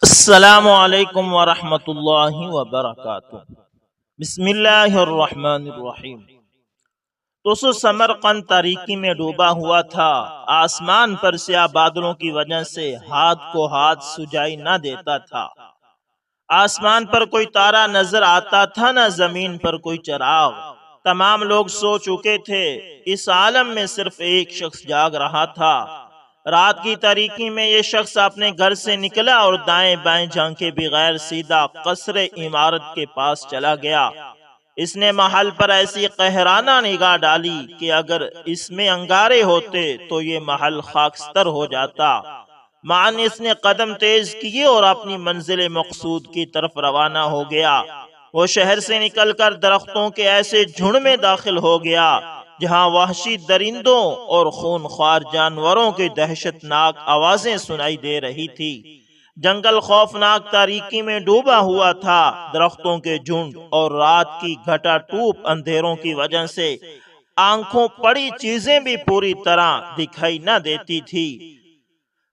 السلام علیکم ورحمۃ اللہ وبرکاتہ۔ بسم اللہ الرحمن الرحیم۔ تو سمرقند تاریکی میں ڈوبا ہوا تھا، آسمان پر سیاہ بادلوں کی وجہ سے ہاتھ کو ہاتھ سجائی نہ دیتا تھا۔ آسمان پر کوئی تارا نظر آتا تھا، نہ زمین پر کوئی چراغ۔ تمام لوگ سو چکے تھے، اس عالم میں صرف ایک شخص جاگ رہا تھا۔ رات کی تاریکی میں یہ شخص اپنے گھر سے نکلا اور دائیں بائیں جھانکے بغیر سیدھا قصر عمارت کے پاس چلا گیا۔ اس نے محل پر ایسی قہرانہ نگاہ ڈالی کہ اگر اس میں انگارے ہوتے تو یہ محل خاکستر ہو جاتا۔ معاً اس نے قدم تیز کیے اور اپنی منزل مقصود کی طرف روانہ ہو گیا۔ وہ شہر سے نکل کر درختوں کے ایسے جھنڈ میں داخل ہو گیا جہاں وحشی درندوں اور خونخوار جانوروں کی دہشت ناک آوازیں سنائی دے رہی تھی۔ جنگل خوفناک تاریکی میں ڈوبا ہوا تھا، درختوں کے جھنڈ اور رات کی گھٹا ٹوپ اندھیروں کی وجہ سے آنکھوں پڑی چیزیں بھی پوری طرح دکھائی نہ دیتی تھی۔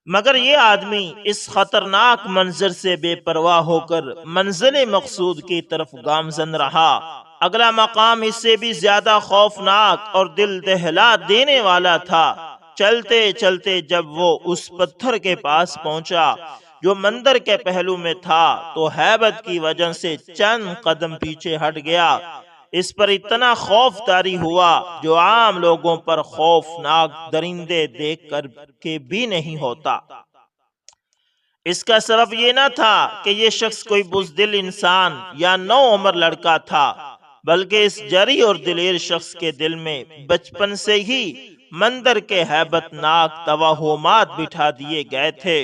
مگر یہ آدمی اس خطرناک منظر سے بے پرواہ ہو کر منزل مقصود کی طرف گامزن رہا۔ اگلا مقام اس سے بھی زیادہ خوفناک اور دل دہلا دینے والا تھا۔ چلتے چلتے جب وہ اس پتھر کے پاس پہنچا جو مندر کے پہلو میں تھا تو ہیبت کی وجہ سے چند قدم پیچھے ہٹ گیا۔ اس پر اتنا خوف طاری ہوا جو عام لوگوں پر خوفناک درندے دیکھ کر کے بھی نہیں ہوتا۔ اس کا سبب یہ نہ تھا کہ یہ شخص کوئی بزدل انسان یا نو عمر لڑکا تھا، بلکہ اس جری اور دلیر شخص کے دل میں بچپن سے ہی مندر کے ہیبت ناک توہمات بٹھا دیے گئے تھے،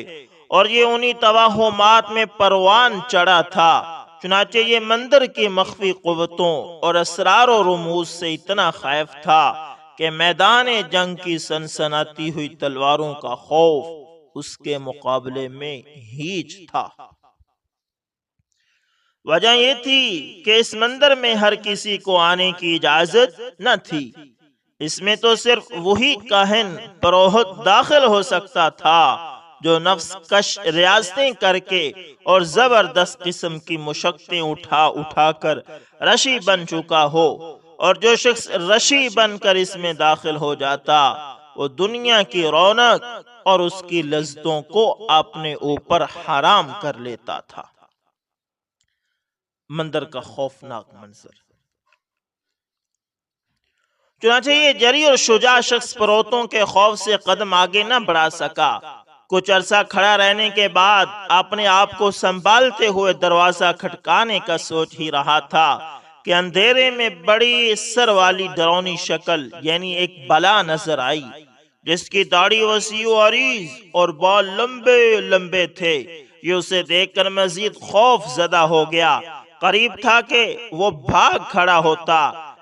اور یہ انہی توہمات میں پروان چڑھا تھا۔ چنانچہ یہ مندر کی مخفی قوتوں اور اسرار و رموز سے اتنا خائف تھا کہ میدان جنگ کی سنسناتی ہوئی تلواروں کا خوف اس کے مقابلے میں ہیچ تھا۔ وجہ یہ تھی کہ اس مندر میں ہر کسی کو آنے کی اجازت نہ تھی۔ اس میں تو صرف وہی کاہن پروہت داخل ہو سکتا تھا جو نفس کش ریاضتیں کر کے اور زبردست قسم کی مشقتیں اٹھا اٹھا کر رشی بن چکا ہو، اور جو شخص رشی بن کر اس میں داخل ہو جاتا وہ دنیا کی رونق اور اس کی لذتوں کو اپنے اوپر حرام کر لیتا تھا۔ مندر کا خوفناک منظر۔ چنانچہ یہ جری اور شجاع شخص پروتوں کے خوف سے قدم آگے نہ بڑھا سکا۔ کچھ عرصہ کھڑا رہنے کے بعد اپنے آپ کو سنبھالتے ہوئے دروازہ کھٹکانے کا سوچ ہی رہا تھا کہ اندھیرے میں بڑی سر والی ڈرونی شکل یعنی ایک بلا نظر آئی، جس کی داڑھی وسیع و عریض اور بال لمبے لمبے تھے۔ یہ اسے دیکھ کر مزید خوف زدہ ہو گیا۔ قریب تھا کہ وہ بھاگ کھڑا ہوتا،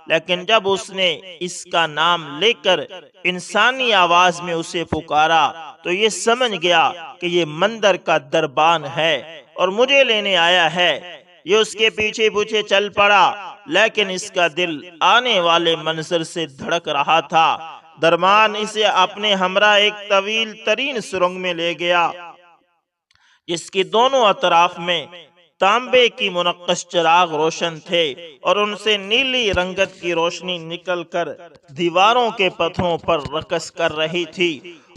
لیکن جب اس نے اس کا نام لے کر انسانی آواز میں اسے پکارا تو یہ سمجھ گیا کہ یہ مندر کا دربان ہے اور مجھے لینے آیا ہے۔ یہ اس کے پیچھے پیچھے چل پڑا، لیکن اس کا دل آنے والے منظر سے دھڑک رہا تھا۔ دربان اسے اپنے ہمراہ ایک طویل ترین سرنگ میں لے گیا جس کی دونوں اطراف میں تانبے کی منقش چراغ روشن تھے، اور ان سے نیلی رنگت کی روشنی نکل کر دیواروں کے پتھروں پر رقص کر رہی تھی۔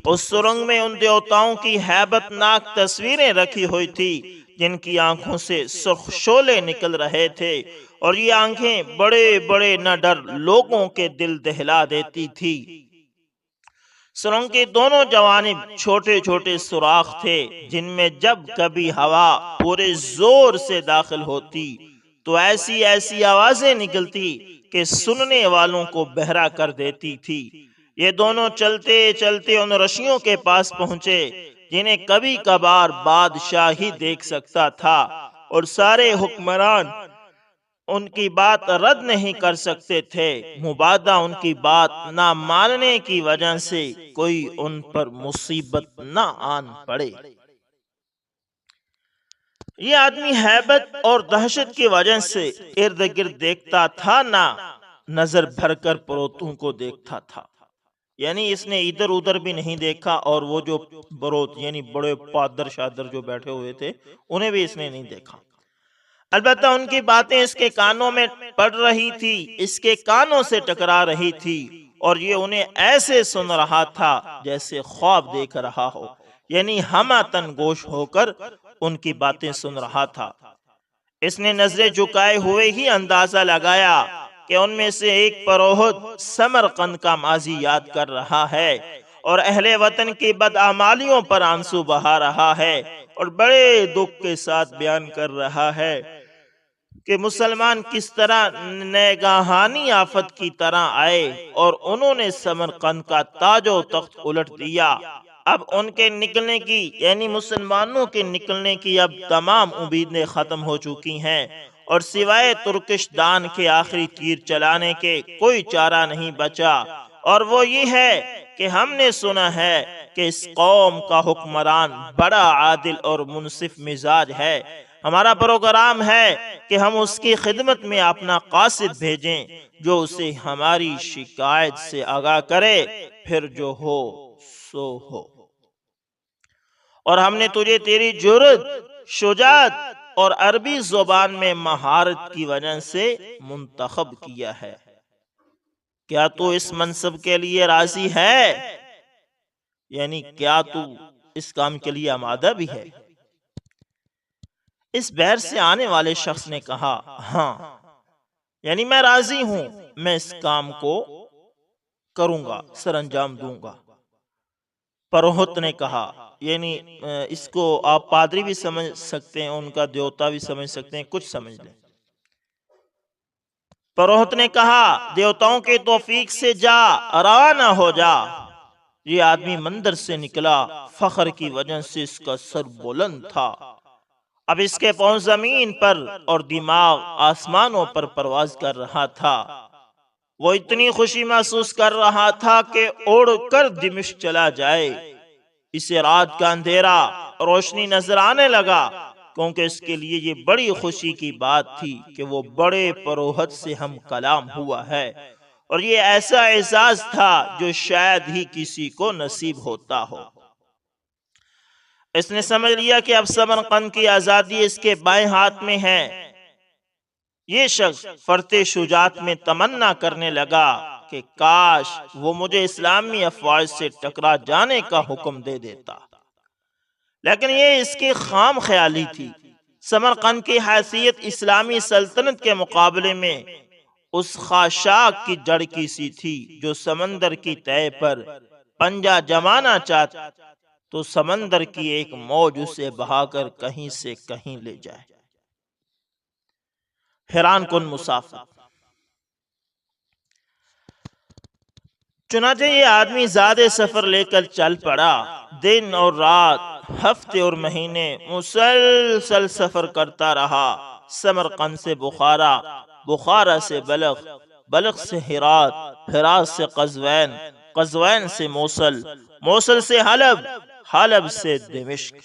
اس سرنگ میں ان دیوتاؤں کی ہیبت ناک تصویریں رکھی ہوئی تھی جن کی آنکھوں سے سرخ شعلے نکل رہے تھے، اور یہ آنکھیں بڑے بڑے نہ ڈر لوگوں کے دل دہلا دیتی تھی۔ سرنگ کے دونوں جوانب چھوٹے چھوٹے سوراخ تھے جن میں جب کبھی ہوا پورے زور سے داخل ہوتی تو ایسی ایسی آوازیں نکلتی کہ سننے والوں کو بہرا کر دیتی تھی۔ یہ دونوں چلتے چلتے ان رشیوں کے پاس پہنچے جنہیں کبھی کبھار بادشاہ ہی دیکھ سکتا تھا، اور سارے حکمران ان کی بات رد نہیں کر سکتے تھے، مبادا ان کی بات نہ ماننے کی وجہ سے کوئی ان پر مصیبت نہ آن پڑے۔ یہ آدمی ہیبت اور دہشت کی وجہ سے ارد گرد دیکھتا تھا، نہ نظر بھر کر پروتوں کو دیکھتا تھا۔ یعنی اس نے ادھر ادھر بھی نہیں دیکھا، اور وہ جو بروت یعنی بڑے پادر شادر جو بیٹھے ہوئے تھے انہیں بھی اس نے نہیں دیکھا۔ البتہ ان کی باتیں اس کے کانوں میں پڑ رہی تھی، اس کے کانوں سے ٹکرا رہی تھی، اور یہ انہیں ایسے سن رہا تھا جیسے خواب دیکھ رہا ہو، یعنی ہمہ تن گوش ہو کر ان کی باتیں سن رہا تھا۔ اس نے نظریں جھکائے ہوئے ہی اندازہ لگایا کہ ان میں سے ایک پروہت سمرقند کا ماضی یاد کر رہا ہے اور اہل وطن کی بدعمالیوں پر آنسو بہا رہا ہے، اور بڑے دکھ کے ساتھ بیان کر رہا ہے کہ مسلمان کس طرح ناگہانی آفت کی طرح آئے اور انہوں نے سمرقند کا تاج و تخت الٹ دیا۔ اب ان کے نکلنے کی یعنی مسلمانوں کے نکلنے کی اب تمام امیدیں ختم ہو چکی ہیں، اور سوائے ترکش دان کے آخری تیر چلانے کے کوئی چارہ نہیں بچا، اور وہ یہ ہے کہ ہم نے سنا ہے کہ اس قوم کا حکمران بڑا عادل اور منصف مزاج ہے۔ ہمارا پروگرام ہے کہ ہم اس کی خدمت میں اپنا قاصد بھیجیں جو اسے ہماری شکایت سے آگاہ کرے، پھر جو ہو سو ہو۔ اور ہم نے تجھے تیری جرأت، شجاعت اور عربی زبان میں مہارت کی وجہ سے منتخب کیا ہے۔ کیا تو اس منصب کے لیے راضی ہے؟ یعنی کیا تو اس کام کے لیے آمادہ بھی ہے؟ اس بحر سے آنے والے شخص نے کہا، ہاں، یعنی میں راضی ہوں، میں اس کام کو کروں گا، سر انجام دوں گا۔ پروہت نے کہا، یعنی اس کو آپ پادری بھی سمجھ سکتے ہیں، ان کا دیوتا بھی سمجھ سکتے ہیں، کچھ سمجھ لیں۔ پروہت نے کہا، دیوتاؤں کے توفیق سے جا، روانہ ہو جا۔ یہ آدمی مندر سے نکلا، فخر کی وجہ سے اس کا سر بلند تھا، اب اس کے پاؤں زمین پر اور دماغ آسمانوں پر پرواز کر رہا تھا۔ وہ اتنی خوشی محسوس کر رہا تھا کہ اڑ کر دمشق چلا جائے۔ اسے رات کا اندھیرا روشنی نظر آنے لگا، کیونکہ اس کے لیے یہ بڑی خوشی کی بات تھی کہ وہ بڑے پروہت سے ہم کلام ہوا ہے، اور یہ ایسا اعزاز تھا جو شاید ہی کسی کو نصیب ہوتا ہو۔ اس نے سمجھ لیا کہ اب سمرقند کی آزادی اس کے بائیں ہاتھ میں ہے۔ یہ شخص فرط شجاعت میں تمنا کرنے لگا کہ کاش وہ مجھے اسلامی افواج سے ٹکرا جانے کا حکم دے دیتا، لیکن یہ اس کی خام خیالی تھی۔ سمرقند کی حیثیت اسلامی سلطنت کے مقابلے میں اس خاشاک کی جڑ کی سی تھی جو سمندر کی تہہ پر پنجہ جمانا چاہتا تو سمندر کی ایک موج اسے بہا کر کہیں سے کہیں لے جائے۔ حیران کن مسافر۔ چنانچہ یہ آدمی زیادہ سفر لے کر چل پڑا۔ دن اور رات، ہفتے اور مہینے مسلسل سفر کرتا رہا۔ سمرقند سے بخارا، بخارا سے بلخ، بلخ سے ہرات، ہرات سے قزوین، قزوین سے موصل، موصل سے حلب، حلب سے دمشق۔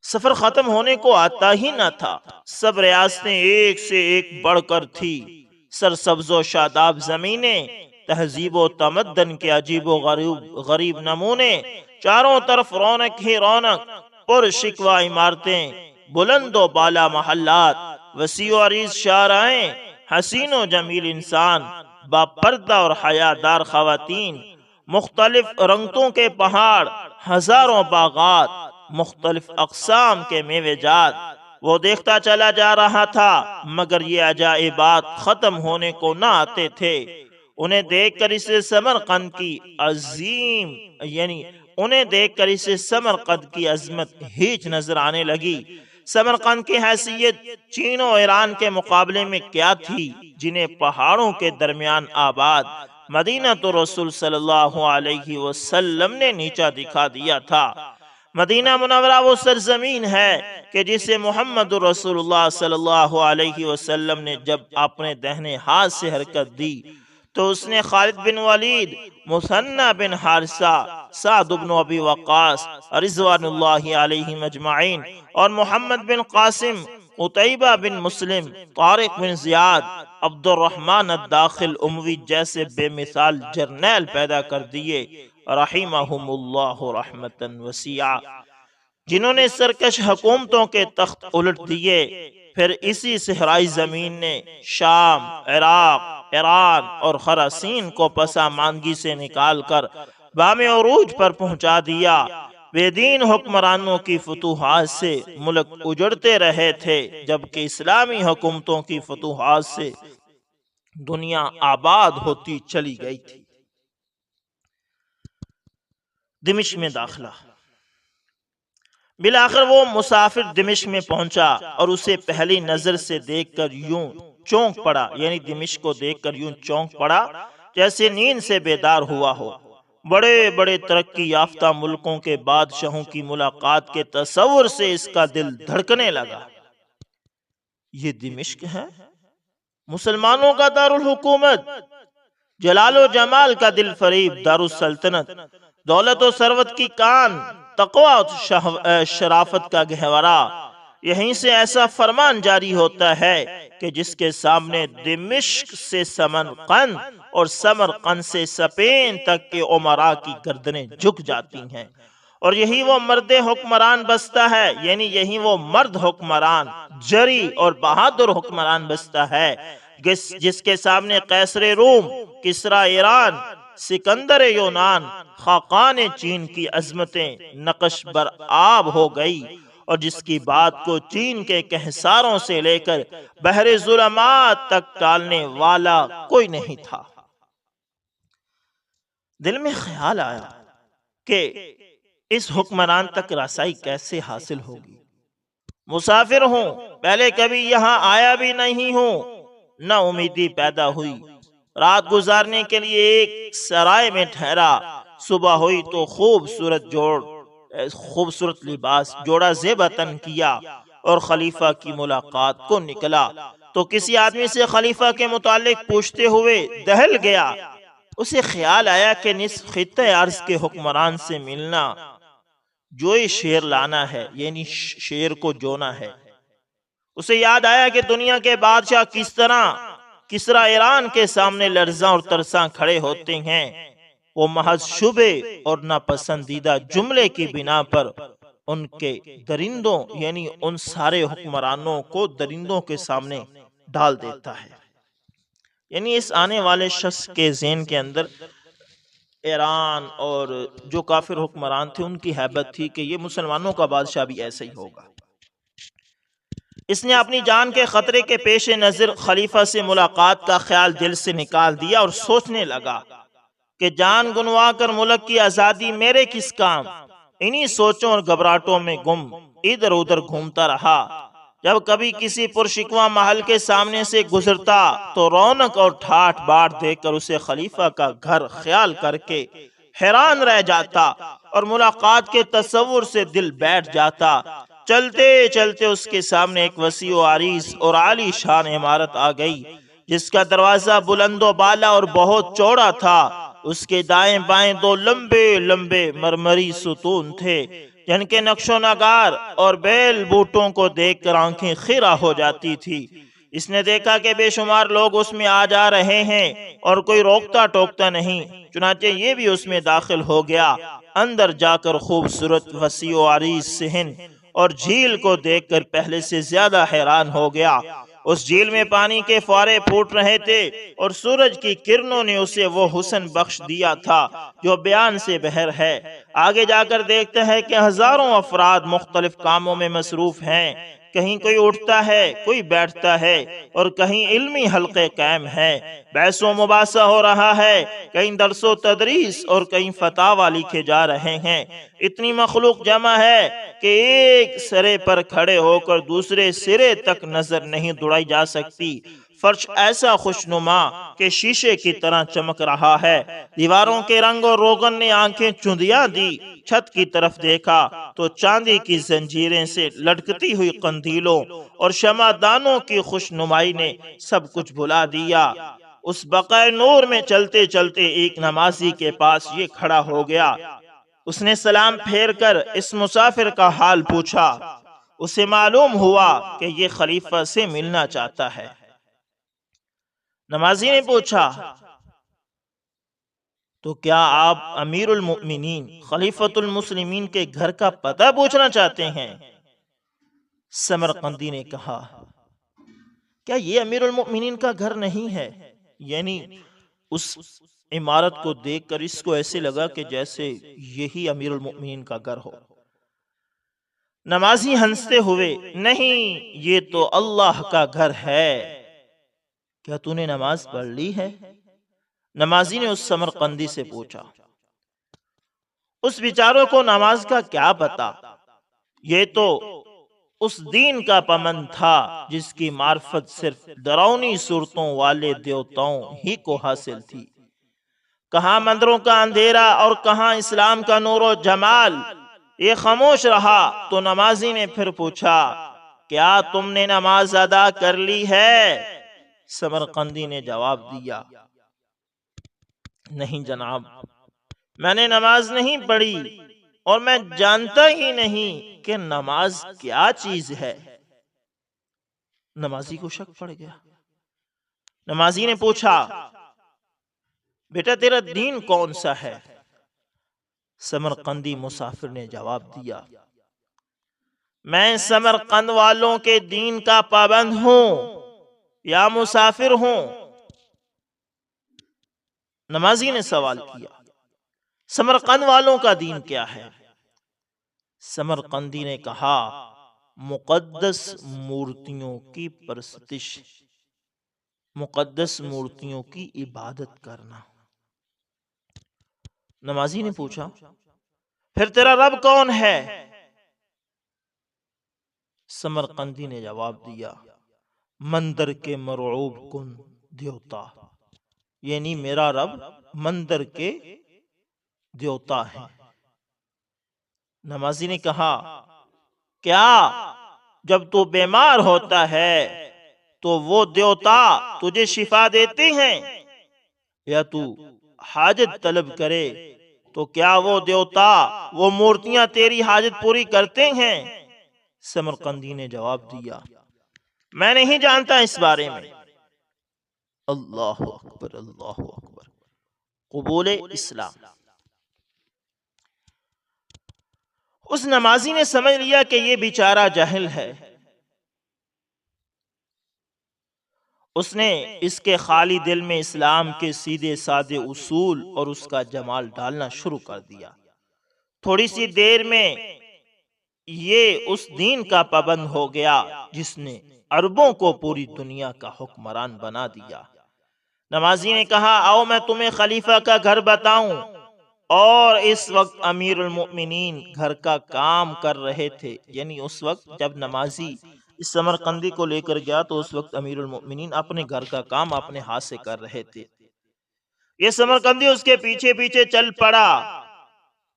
سفر ختم ہونے کو آتا ہی نہ تھا۔ سب ریاستیں ایک سے ایک بڑھ کر تھی۔ سرسبز و شاداب زمینیں، تہذیب و تمدن کے عجیب و غریب نمونے، چاروں طرف رونق ہی رونق، پر شکوہ عمارتیں، بلند و بالا محلات، وسیع و عریض شاہراہیں، حسین و جمیل انسان، با پردہ اور حیادار خواتین، مختلف رنگتوں کے پہاڑ، ہزاروں باغات، مختلف اقسام کے میوے جات۔ وہ دیکھتا چلا جا رہا تھا، مگر یہ عجائبات ختم ہونے کو نہ آتے تھے۔ انہیں دیکھ کر اسے سمرقند کی عظمت ہیچ نظر آنے لگی۔ سمرقند کی حیثیت چین و ایران کے مقابلے میں کیا تھی، جنہیں پہاڑوں کے درمیان آباد مدینہ تو رسول صلی اللہ علیہ وسلم نے نیچا دکھا دیا تھا۔ مدینہ منورہ وہ سرزمین ہے کہ جسے محمد رسول اللہ صلی اللہ علیہ وسلم نے جب اپنے دہنے ہاتھ سے حرکت دی تو اس نے خالد بن ولید، مثنى بن حارثہ، سعد بن ابی وقاص رضوان اللہ علیہم اجمعین اور محمد بن قاسم عتیبہ بن مسلم، طارق بن زیاد، عبد الرحمن الداخل اموی جیسے بے مثال جرنیل پیدا کر دیے رحمہم اللہ رحمتا وسیعہ، جنہوں نے سرکش حکومتوں کے تخت الٹ دیے۔ پھر اسی صحرائی زمین نے شام، عراق، ایران اور خراسین کو پساماندگی سے نکال کر بام عروج پر پہنچا دیا۔ بے دین حکمرانوں کی فتوحات سے ملک اجڑتے رہے تھے، جبکہ اسلامی حکومتوں کی فتوحات سے دنیا آباد ہوتی چلی گئی تھی۔ دمشق میں داخلہ۔ بالآخر وہ مسافر دمشق میں پہنچا اور اسے پہلی نظر سے دیکھ کر یوں چونک پڑا، یعنی دمشق کو دیکھ کر یوں چونک پڑا جیسے نیند سے بیدار ہوا ہو۔ بڑے بڑے ترقی یافتہ ملکوں کے بادشاہوں کی ملاقات کے تصور سے اس کا دل دھڑکنے لگا۔ یہ دمشق ہے، مسلمانوں کا دارالحکومت، جلال و جمال کا دل فریب دارالسلطنت، دولت و ثروت کی کان، تقوی و شرافت کا گہوارہ۔ یہیں سے ایسا فرمان جاری ہوتا ہے کہ جس کے سامنے دمشق سے سمرقند اور سمرقند سے سپین تک کے امراء کی گردنیں جھک جاتی ہیں، اور یہی وہ مرد حکمران بستا ہے، یعنی یہی وہ مرد حکمران، جری اور بہادر حکمران بستا ہے جس کے سامنے قیصر روم، کسریٰ ایران، سکندر یونان، خاقان چین کی عظمتیں نقش بر آب ہو گئی، اور جس کی بات کو چین کے کہساروں سے لے کر بحر ظلمات تک ٹالنے والا کوئی نہیں تھا۔ دل میں خیال آیا کہ اس حکمران تک رسائی کیسے حاصل ہوگی۔ مسافر ہوں، پہلے کبھی یہاں آیا بھی نہیں ہوں، نہ امیدی پیدا ہوئی۔ رات گزارنے کے لیے ایک سرائے میں ٹھہرا۔ صبح ہوئی تو خوبصورت لباس جوڑا زیبتن کیا اور خلیفہ کی ملاقات کو نکلا تو کسی آدمی سے خلیفہ کے متعلق پوچھتے ہوئے دہل گیا۔ اسے خیال آیا کہ نصف خطہ ارض کے حکمران سے ملنا جوئی شیر لانا ہے، یعنی شیر کو جونا ہے۔ اسے یاد آیا کہ دنیا کے بادشاہ کس طرح کسریٰ ایران کے سامنے لرزاں اور ترساں کھڑے ہوتے ہیں۔ وہ محض شبے اور ناپسندیدہ جملے کی بنا پر ان کے درندوں، یعنی ان سارے حکمرانوں کو درندوں کے سامنے ڈال دیتا ہے۔ یعنی اس آنے والے شخص کے ذہن کے اندر ایران اور جو کافر حکمران تھے ان کی ہیبت تھی کہ یہ مسلمانوں کا بادشاہ بھی ایسا ہی ہوگا۔ اس نے اپنی جان کے خطرے کے پیش نظر خلیفہ سے ملاقات کا خیال دل سے نکال دیا اور سوچنے لگا کہ جان گنوا کر ملک کی آزادی میرے کس کام۔ انہی سوچوں اور گھبراہٹوں میں گم ادھر ادھر گھومتا رہا۔ جب کبھی کسی پرشکوہ محل کے سامنے سے گزرتا تو رونق اور ٹھاٹ باٹ دیکھ کر اسے خلیفہ کا گھر خیال کر کے حیران رہ جاتا اور ملاقات کے تصور سے دل بیٹھ جاتا۔ چلتے چلتے اس کے سامنے ایک وسیع و عریض اور عالی شان عمارت آ گئی جس کا دروازہ بلند و بالا اور بہت چوڑا تھا۔ اس کے دائیں بائیں دو لمبے لمبے مرمری ستون تھے جن کے نقش و نگار اور بیل بوٹوں کو دیکھ کر آنکھیں خیرہ ہو جاتی تھی۔ اس نے دیکھا کہ بے شمار لوگ اس میں آ جا رہے ہیں اور کوئی روکتا ٹوکتا نہیں، چنانچہ یہ بھی اس میں داخل ہو گیا۔ اندر جا کر خوبصورت وسیع و عریض صحن اور جھیل کو دیکھ کر پہلے سے زیادہ حیران ہو گیا۔ اس جھیل میں پانی کے فوارے پھوٹ رہے تھے اور سورج کی کرنوں نے اسے وہ حسن بخش دیا تھا جو بیان سے بہر ہے۔ آگے جا کر دیکھتا ہے کہ ہزاروں افراد مختلف کاموں میں مصروف ہیں، کہیں کوئی اٹھتا ہے، کوئی بیٹھتا ہے اور کہیں علمی حلقے قائم ہے، بحث و مباحثہ ہو رہا ہے، کہیں درس و تدریس اور کہیں فتاوی لکھے جا رہے ہیں۔ اتنی مخلوق جمع ہے کہ ایک سرے پر کھڑے ہو کر دوسرے سرے تک نظر نہیں دوڑائی جا سکتی۔ فرش ایسا خوشنما کہ شیشے کی طرح چمک رہا ہے۔ دیواروں کے رنگ اور روغن نے آنکھیں چندیاں دی۔ چھت کی طرف دیکھا تو چاندی کی زنجیریں سے لٹکتی ہوئی قندیلوں اور شمعدانوں کی خوشنمائی نے سب کچھ بھلا دیا۔ اس بقائے نور میں چلتے چلتے ایک نمازی کے پاس یہ کھڑا ہو گیا۔ اس نے سلام پھیر کر اس مسافر کا حال پوچھا۔ اسے معلوم ہوا کہ یہ خلیفہ سے ملنا چاہتا ہے۔ نمازی نے پوچھا تو کیا آپ امیر المؤمنین خلیفۃ المسلمین کے گھر کا پتہ پوچھنا چاہتے ہیں؟ سمرقندی نے کہا کیا یہ امیر المؤمنین کا گھر نہیں ہے؟ یعنی اس عمارت کو دیکھ کر اس کو ایسے لگا کہ جیسے یہی امیر المؤمنین کا گھر ہو۔ نمازی ہنستے ہوئے نہیں، یہ تو اللہ کا گھر ہے، کیا تو نے نماز پڑھ لی ہے؟ نمازی نے اس سمرقندی سے پوچھا۔ اس بیچاروں کو نماز کا کیا پتا، یہ تو اس دین کا پابند تھا جس کی معرفت صرف ڈراؤنی صورتوں والے دیوتاؤں ہی کو حاصل تھی۔ کہاں مندروں کا اندھیرا اور کہاں اسلام کا نور و جمال۔ یہ خاموش رہا تو نمازی نے پھر پوچھا کیا تم نے نماز ادا کر لی ہے؟ سمرقندی نے جواب دیا نہیں جناب، میں نے نماز نہیں پڑھی اور میں جانتا ہی نہیں کہ نماز کیا چیز ہے۔ نمازی کو شک پڑ گیا۔ نمازی نے پوچھا بیٹا تیرا دین کون سا ہے؟ سمرقندی مسافر نے جواب دیا میں سمرقند والوں کے دین کا پابند ہوں یا مسافر ہوں؟ نمازی نے سوال کیا سمرقند والوں کا دین کیا ہے؟ سمرقندی نے کہا مقدس مورتیوں کی پرستش، مقدس مورتیوں کی عبادت کرنا۔ نمازی نے پوچھا پھر تیرا رب کون ہے؟ سمرقندی نے جواب دیا مندر کے مرعوب کن دیوتا، یعنی میرا رب مندر کے دیوتا ہیں۔ نمازی نے کہا کیا جب تو بیمار ہوتا ہے تو وہ دیوتا تجھے شفا دیتے ہیں، یا تو حاجت طلب کرے تو کیا وہ دیوتا وہ مورتیاں تیری حاجت پوری کرتے ہیں؟ سمرقندی نے جواب دیا میں نہیں جانتا اس بارے میں۔ اللہ اکبر اللہ اکبر، قبول اسلام۔ اس نمازی نے سمجھ لیا کہ یہ بیچارہ جاہل ہے۔ اس نے اس کے خالی دل میں اسلام کے سیدھے سادے اصول اور اس کا جمال ڈالنا شروع کر دیا۔ تھوڑی سی دیر میں یہ اس دین کا پابند ہو گیا جس نے عربوں کو پوری دنیا کا حکمران بنا دیا۔ نمازی نے کہا آؤ میں تمہیں خلیفہ کا گھر بتاؤں، اور اس وقت امیر المؤمنین گھر کا کام کر رہے تھے، یعنی اس وقت جب نمازی اس سمرقندی کو لے کر گیا تو اس وقت امیر المؤمنین اپنے گھر کا کام اپنے ہاتھ سے کر رہے تھے۔ یہ سمرقندی اس کے پیچھے پیچھے چل پڑا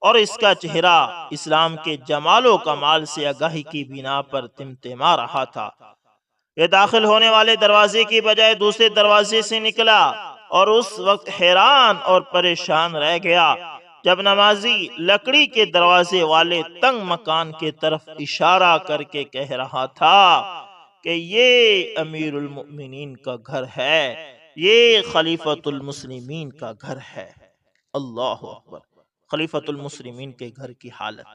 اور اس کا چہرہ اسلام کے جمال و کمال سے آگاہی کی بنا پر تمتما رہا تھا۔ یہ داخل ہونے والے دروازے کی بجائے دوسرے دروازے سے نکلا اور اس وقت حیران اور پریشان رہ گیا جب نمازی لکڑی کے دروازے والے تنگ مکان کے طرف اشارہ کر کے کہہ رہا تھا کہ یہ امیر المؤمنین کا گھر ہے، یہ خلیفۃ المسلمین کا گھر ہے۔ اللہ اکبر، خلیفۃ المسلمین کے گھر کی حالت۔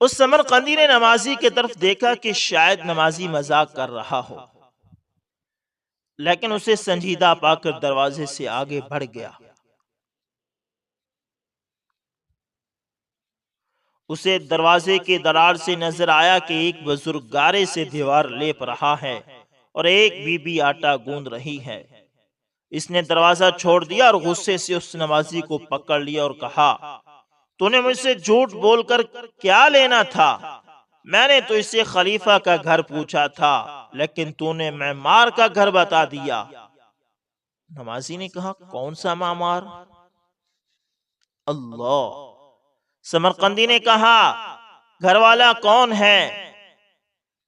اس سمرقندی نے نمازی کی طرف دیکھا کہ شاید نمازی مذاق کر رہا ہو، لیکن اسے سنجیدہ پا کر دروازے سے آگے بڑھ گیا۔ اسے دروازے کے درار سے نظر آیا کہ ایک بزرگ گارے سے دیوار لیپ رہا ہے اور ایک بی بی آٹا گوندھ رہی ہے۔ اس نے دروازہ چھوڑ دیا اور غصے سے اس نمازی کو پکڑ لیا اور کہا تو نے مجھ سے جھوٹ بول کر کیا لینا تھا؟ میں نے تو اسے خلیفہ کا گھر پوچھا تھا، لیکن تو نے معمار کا گھر بتا دیا۔ نمازی نے کہا کون سا معمار؟ اللہ۔ سمرقندی نے کہا گھر والا کون ہے؟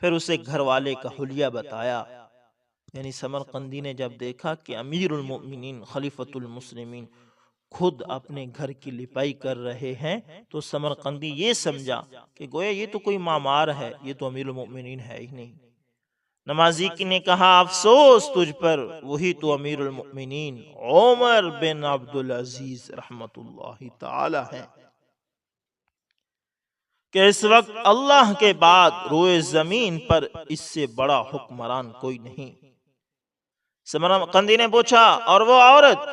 پھر اسے گھر والے کا حلیہ بتایا۔ یعنی سمرقندی نے جب دیکھا کہ امیر المؤمنین خلیفۃ المسلمین خود اپنے گھر کی لپائی کر رہے ہیں تو سمرقندی یہ سمجھا کہ کہ گویا یہ تو کوئی مامار ہے، یہ تو امیر المؤمنین ہے ہی نہیں۔ نمازی کی نے کہا افسوس تجھ پر، وہی تو امیر المؤمنین عمر بن عبدالعزیز رحمت اللہ تعالی ہے کہ اس وقت اللہ کے بعد روئے زمین پر اس سے بڑا حکمران کوئی نہیں۔ سمرقندی نے پوچھا اور وہ عورت؟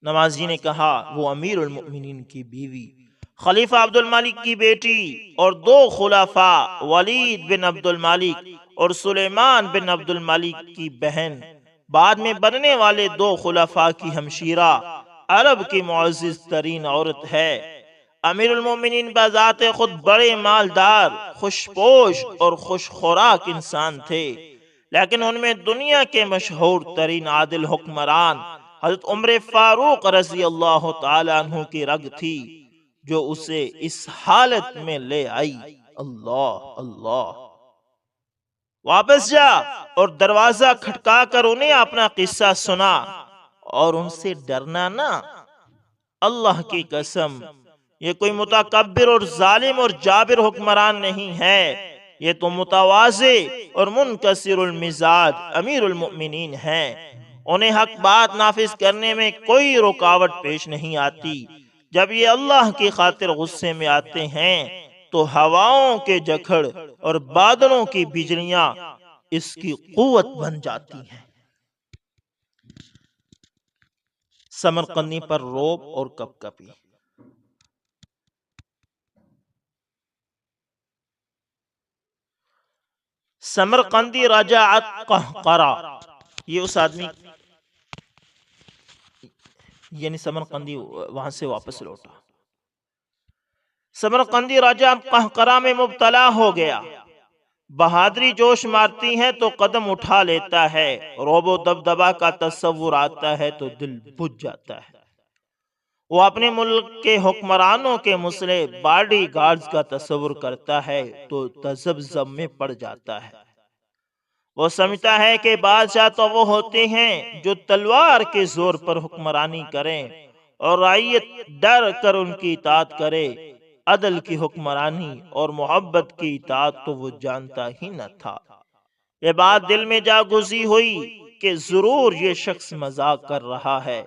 نمازی نے کہا وہ امیر المؤمنین کی بیوی، خلیفہ عبد الملک کی بیٹی، اور دو خلفاء ولید بن عبد الملک اور سلیمان بن عبد الملک کی بہن، بعد میں بننے والے دو خلفاء کی ہمشیرہ، عرب کی معزز ترین عورت ہے۔ امیر المومنین بذات خود بڑے مالدار، خوش پوش اور خوش خوراک انسان تھے، لیکن ان میں دنیا کے مشہور ترین عادل حکمران حضرت عمر فاروق رضی اللہ تعالیٰ عنہ کی رگ تھی، جو اسے اس حالت میں لے آئی۔ اللہ اللہ۔ واپس جا اور دروازہ کھٹکا کر انہیں اپنا قصہ سنا، اور ان سے ڈرنا نہ۔ اللہ کی قسم یہ کوئی متکبر اور ظالم اور جابر حکمران نہیں ہے، یہ تو متواضع اور منکسر المزاج امیر المؤمنین ہیں۔ انہیں حق بات نافذ کرنے میں کوئی رکاوٹ پیش نہیں آتی۔ جب یہ اللہ کی خاطر غصے میں آتے ہیں تو ہواؤں کے جھکڑ اور بادلوں کی بجلیاں اس کی قوت بن جاتی ہیں۔ سمرقندی پر روب اور کپکپی۔ سمرقندی رجعت قہقرہ، یہ اس آدمی یعنی سمرقندی وہاں سے واپس لوٹا۔ سمرقندی رجعت قہقرہ میں مبتلا ہو گیا۔ بہادری جوش مارتی ہے تو قدم اٹھا لیتا ہے، روب و دبدبا کا تصور آتا ہے تو دل بجھ جاتا ہے۔ وہ اپنے ملک کے حکمرانوں کے مسلح باڈی گارڈز کا تصور کرتا ہے تو تذبذب میں پڑ جاتا ہے۔ وہ سمجھتا ہے کہ بادشاہ تو وہ ہوتے ہیں جو تلوار کے زور پر حکمرانی کریں اور رعیت ڈر کر ان کی اطاعت کرے۔ عدل کی حکمرانی اور محبت کی اطاعت تو وہ جانتا ہی نہ تھا۔ یہ بات دل میں جا گزی ہوئی کہ ضرور یہ شخص مذاق کر رہا ہے۔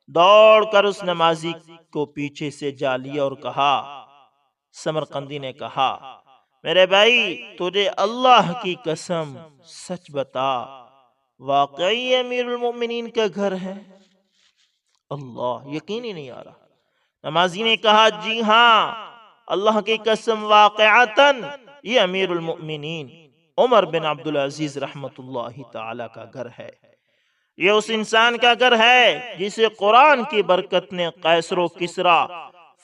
دوڑ کر اس نمازی کو پیچھے سے جا لیا اور کہا، سمرقندی نے کہا، میرے بھائی تجھے اللہ کی قسم سچ بتا، واقعی امیر المؤمنین کا گھر ہے؟ اللہ، یقین ہی نہیں آ رہا۔ نمازی نے کہا، جی ہاں، اللہ کی قسم واقعتاً یہ امیر المؤمنین عمر بن عبدالعزیز رحمت اللہ تعالی کا گھر ہے۔ یہ اس انسان کا گھر ہے جسے قرآن کی برکت نے قیصر و کسریٰ،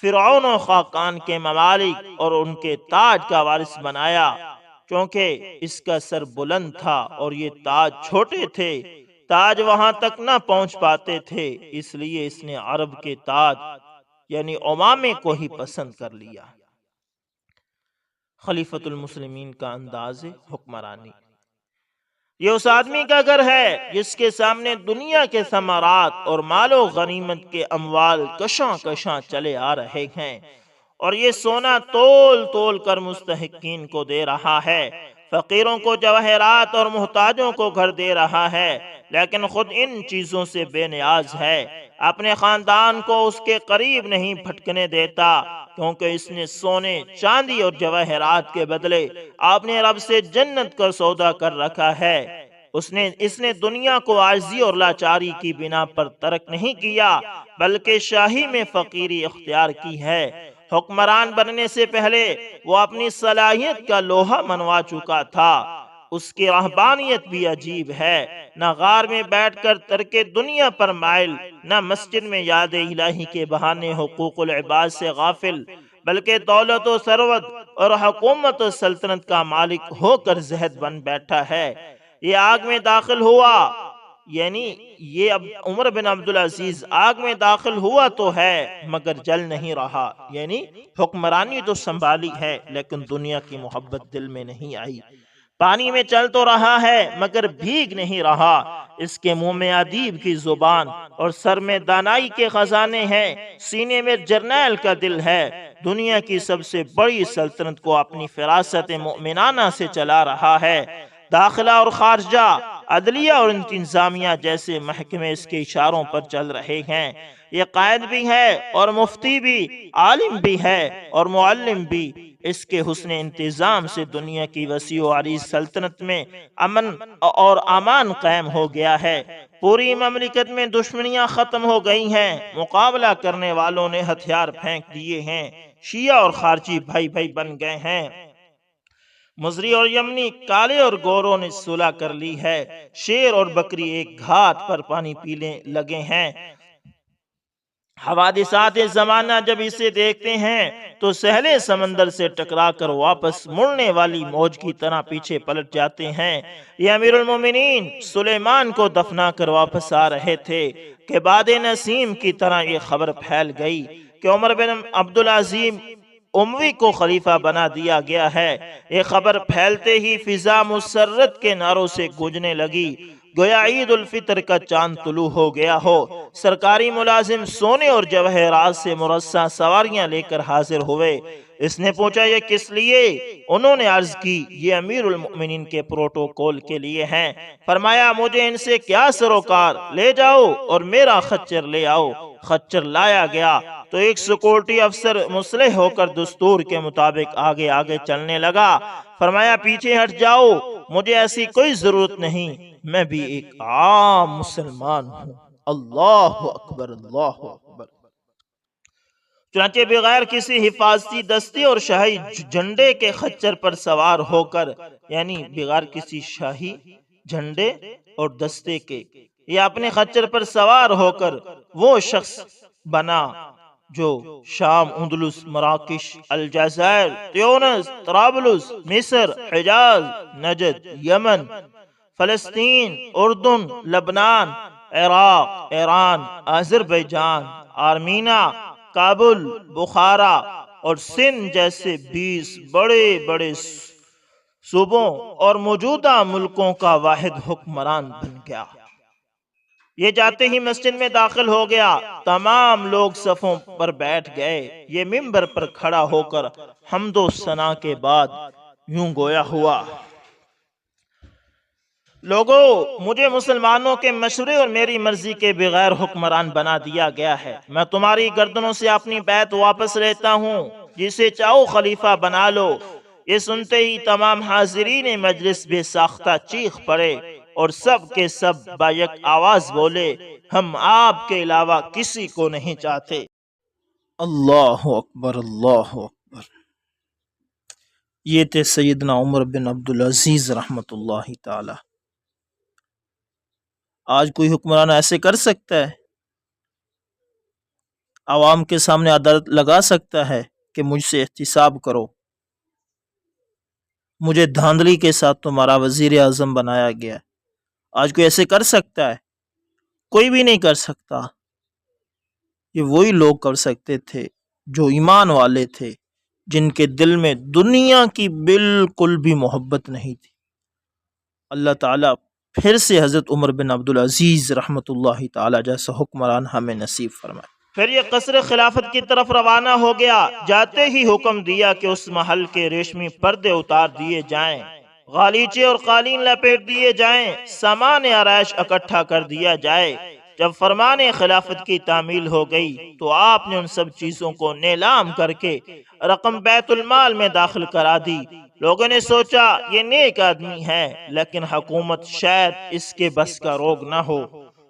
فرعون و خاقان کے ممالک اور ان کے تاج کا وارث بنایا۔ چونکہ اس کا سر بلند تھا اور یہ تاج چھوٹے تھے، تاج وہاں تک نہ پہنچ پاتے تھے، اس لیے اس نے عرب کے تاج یعنی امامے کو ہی پسند کر لیا۔ خلیفۃ المسلمین کا انداز حکمرانی۔ یہ اس آدمی کا گھر ہے جس کے سامنے دنیا کے ثمرات اور مال و غنیمت کے اموال کشاں کشاں چلے آ رہے ہیں، اور یہ سونا تول تول کر مستحقین کو دے رہا ہے، فقیروں کو جواہرات اور محتاجوں کو گھر دے رہا ہے، لیکن خود ان چیزوں سے بے نیاز ہے۔ اپنے خاندان کو اس کے قریب نہیں پھٹکنے دیتا، کیونکہ اس نے سونے چاندی اور جواہرات کے بدلے اپنے رب سے جنت کا سودا کر رکھا ہے۔ اس نے دنیا کو عاجزی اور لاچاری کی بنا پر ترک نہیں کیا، بلکہ شاہی میں فقیری اختیار کی ہے۔ حکمران بننے سے پہلے وہ اپنی صلاحیت کا لوہا منوا چکا تھا۔ اس کی رہبانیت بھی عجیب ہے، نہ غار میں بیٹھ کر ترک دنیا پر مائل، نہ مسجد میں یاد الہی کے بہانے حقوق العباد سے غافل، بلکہ دولت و ثروت اور حکومت و سلطنت کا مالک ہو کر زہد بن بیٹھا ہے۔ یہ آگ میں داخل ہوا، یعنی یہ اب عمر بن عبدالعزیز آگ میں داخل ہوا تو ہے مگر جل نہیں رہا، یعنی حکمرانی تو سنبھالی ہے لیکن دنیا کی محبت دل میں نہیں آئی۔ پانی میں چل تو رہا ہے مگر بھیگ نہیں رہا، اس کے منہ میں ادیب کی زبان اور سر میں دانائی کے خزانے ہیں، سینے میں جرنیل کا دل ہے، دنیا کی سب سے بڑی سلطنت کو اپنی فراست مؤمنانہ سے چلا رہا ہے، داخلہ اور خارجہ، عدلیہ اور انتظامیہ جیسے محکمے اس کے اشاروں پر چل رہے ہیں، یہ قائد بھی ہے اور مفتی بھی، عالم بھی ہے اور معلم بھی، اس کے حسن انتظام سے دنیا کی وسیع و عریض سلطنت میں امن اور امان قائم ہو گیا ہے، پوری مملکت میں دشمنیاں ختم ہو گئی ہیں، مقابلہ کرنے والوں نے ہتھیار پھینک دیے ہیں، شیعہ اور خارجی بھائی بھائی بن گئے ہیں، مصری اور یمنی، کالے اور گوروں نے صلح کر لی ہے، شیر اور بکری ایک گھاٹ پر پانی پینے لگے ہیں، حوادثات زمانہ جب اسے دیکھتے ہیں تو سہلے سمندر سے ٹکرا کر واپس مڑنے والی موج کی طرح پیچھے پلٹ جاتے ہیں، یہ امیر المومنین سلیمان کو دفنا کر واپس آ رہے تھے کہ باد نسیم کی طرح یہ خبر پھیل گئی کہ عمر بن عبدالعظیم اموی کو خلیفہ بنا دیا گیا ہے، یہ خبر پھیلتے ہی فضا مسرت کے نعروں سے گونجنے لگی، گویا عید الفطر کا چاند طلوع ہو گیا ہو، سرکاری ملازم سونے اور جواہرات سے مرصع سواریاں لے کر حاضر ہوئے، اس نے پوچھا یہ کس لیے؟ انہوں نے عرض کی یہ امیر المؤمنین کے پروٹوکول کے لیے ہیں، فرمایا مجھے ان سے کیا سروکار، لے جاؤ اور میرا خچر لے آؤ، خچر لایا گیا تو ایک سیکورٹی افسر مسلح ہو کر دستور کے مطابق آگے آگے چلنے لگا، فرمایا پیچھے ہٹ جاؤ، مجھے ایسی کوئی ضرورت نہیں، میں بھی ایک عام مسلمان ہوں، اللہ اکبر اللہ اکبر۔ چنانچہ بغیر کسی حفاظتی دستے اور شاہی جھنڈے کے خچر پر سوار ہو کر، یعنی بغیر کسی شاہی جھنڈے اور دستے کے، یا اپنے خچر پر سوار ہو کر وہ شخص بنا جو شام، اندلس، مراکش، الجزائر، تیونس، طرابلس، مصر، حجاز، نجد، یمن، فلسطین، اردن، لبنان، عراق، ایران، آذربائیجان، آرمینا، کابل، بخارا اور سندھ جیسے 20 بڑے بڑے صوبوں اور موجودہ ملکوں کا واحد حکمران بن گیا۔ یہ جاتے ہی مسجد میں داخل ہو گیا، تمام لوگ صفوں پر بیٹھ گئے، یہ منبر پر کھڑا ہو کر حمد و ثنا کے بعد یوں گویا ہوا، لوگو مجھے مسلمانوں کے مشورے اور میری مرضی کے بغیر حکمران بنا دیا گیا ہے، میں تمہاری گردنوں سے اپنی بیعت واپس لیتا ہوں، جسے چاہو خلیفہ بنا لو۔ یہ سنتے ہی تمام حاضرین مجلس بے ساختہ چیخ پڑے اور سب کے سب بیک آواز بولے ہم آپ کے علاوہ کسی کو نہیں چاہتے۔ اللہ اکبر اللہ اکبر۔ یہ تھے سیدنا عمر بن عبدالعزیز رحمت اللہ تعالی۔ آج کوئی حکمران ایسے کر سکتا ہے؟ عوام کے سامنے عدالت لگا سکتا ہے کہ مجھ سے احتساب کرو، مجھے دھاندلی کے ساتھ تمہارا وزیر اعظم بنایا گیا؟ آج کوئی ایسے کر سکتا ہے؟ کوئی بھی نہیں کر سکتا۔ یہ وہی لوگ کر سکتے تھے جو ایمان والے تھے، جن کے دل میں دنیا کی بالکل بھی محبت نہیں تھی۔ اللہ تعالیٰ پھر سے حضرت عمر بن عبدالعزیز رحمت اللہ تعالی جیسا حکمران ہمیں نصیب فرمائے۔ پھر یہ قصر خلافت کی طرف روانہ ہو گیا، جاتے ہی حکم دیا کہ اس محل کے ریشمی پردے اتار دیے جائیں، غالیچے اور قالین لپیٹ دیے جائیں، سامان آرائش اکٹھا کر دیا جائے۔ جب فرمان خلافت کی تعمیل ہو گئی تو آپ نے ان سب چیزوں کو نیلام کر کے رقم بیت المال میں داخل کرا دی۔ لوگوں نے سوچا یہ نیک آدمی ہے، لیکن حکومت شاید اس کے بس کا روگ نہ ہو۔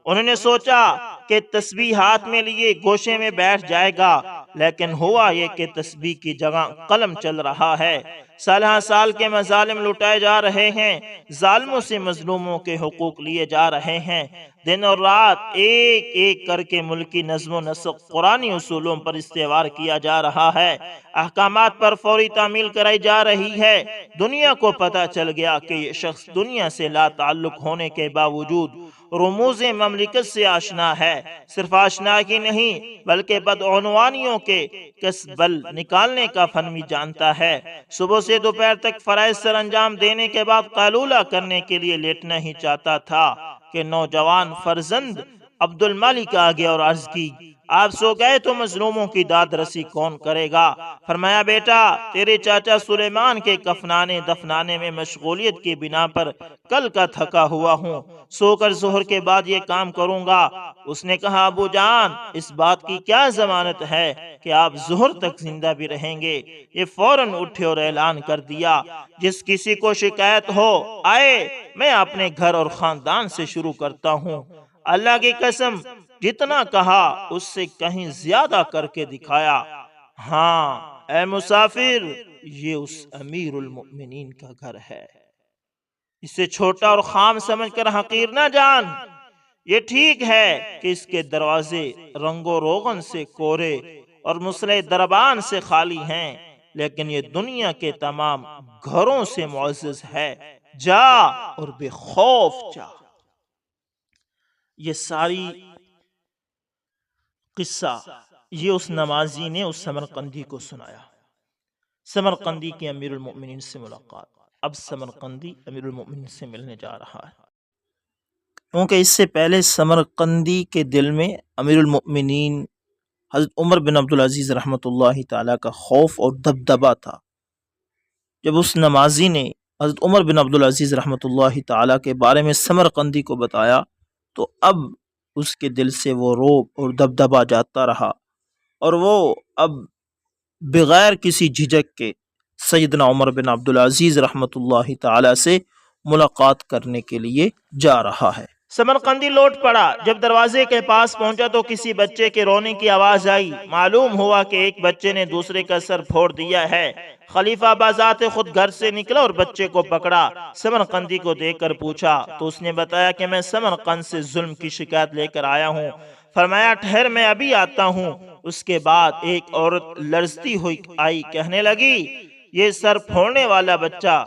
انہوں نے سوچا کہ تسبیح ہاتھ میں لیے گوشے میں بیٹھ جائے گا، لیکن ہوا یہ کہ تسبیح کی جگہ قلم چل رہا ہے۔ سالہ سال کے مظالم لٹائے جا رہے ہیں، ظالموں سے مظلوموں کے حقوق لیے جا رہے ہیں، دن اور رات ایک ایک کر کے ملکی نظم و نسق قرآنی اصولوں پر استوار کیا جا رہا ہے، احکامات پر فوری تعمیل کرائی جا رہی ہے۔ دنیا کو پتہ چل گیا کہ یہ شخص دنیا سے لا تعلق ہونے کے باوجود رموز مملکت سے آشنا ہے، صرف آشنا ہی نہیں بلکہ بدعنوانیوں کے کسبل نکالنے کا فن بھی جانتا ہے۔ صبح سے دوپہر تک فرائض سر انجام دینے کے بعد قیلولہ کرنے کے لیے لیٹنا ہی چاہتا تھا کہ نوجوان فرزند عبد الملک آ گیا اور عرض کی، آپ سو گئے تو مظلوموں کی داد رسی کون کرے گا؟ فرمایا، بیٹا تیرے چاچا سلیمان کے کفنانے دفنانے میں مشغولیت کی بنا پر کل کا تھکا ہوا ہوں، سو کر ظہر کے بعد یہ کام کروں گا۔ اس نے کہا، ابو جان اس بات کی کیا ضمانت ہے کہ آپ ظہر تک زندہ بھی رہیں گے؟ یہ فوراً اٹھے اور اعلان کر دیا، جس کسی کو شکایت ہو آئے، میں اپنے گھر اور خاندان سے شروع کرتا ہوں۔ اللہ کی قسم جتنا کہا اس سے کہیں زیادہ کر کے دکھایا۔ ہاں اے مسافر، یہ اس امیر المؤمنین کا گھر ہے، اسے چھوٹا اور خام سمجھ کر حقیر نہ جان۔ یہ ٹھیک ہے کہ اس کے دروازے رنگ و روغن سے کورے اور مسلح دربان سے خالی ہیں، لیکن یہ دنیا کے تمام گھروں سے معزز ہے۔ جا اور بے خوف جا۔ یہ ساری قصہ یہ اس نمازی نے اس سمرقندی کو سنایا۔ سمرقندی کے امیر المؤمنین سے ملاقات۔ اب سمرقندی امیر المؤمنین سے ملنے جا رہا ہے، کیونکہ اس سے پہلے سمرقندی کے دل میں امیر المؤمنین حضرت عمر بن عبدالعزیز رحمۃ اللہ تعالیٰ کا خوف اور دبدبہ تھا۔ جب اس نمازی نے حضرت عمر بن عبدالعزیز رحمۃ اللہ تعالیٰ کے بارے میں سمرقندی کو بتایا تو اب اس کے دل سے وہ روب اور دبدبہ جاتا رہا، اور وہ اب بغیر کسی جھجک کے سیدنا عمر بن عبدالعزیز رحمۃ اللہ تعالیٰ سے ملاقات کرنے کے لیے جا رہا ہے۔ سمرقندی لوٹ پڑا۔ جب دروازے کے پاس پہنچا تو کسی بچے کے رونے کی آواز آئی۔ معلوم ہوا کہ ایک بچے نے دوسرے کا سر پھوڑ دیا ہے۔ خلیفہ بذات خود گھر سے نکلا اور بچے کو پکڑا۔ سمرقندی کو دیکھ کر پوچھا تو اس نے بتایا کہ میں سمرقند سے ظلم کی شکایت لے کر آیا ہوں۔ فرمایا، ٹھہر میں ابھی آتا ہوں۔ اس کے بعد ایک عورت لرزتی ہوئی آئی، کہنے لگی، یہ سر پھوڑنے والا بچہ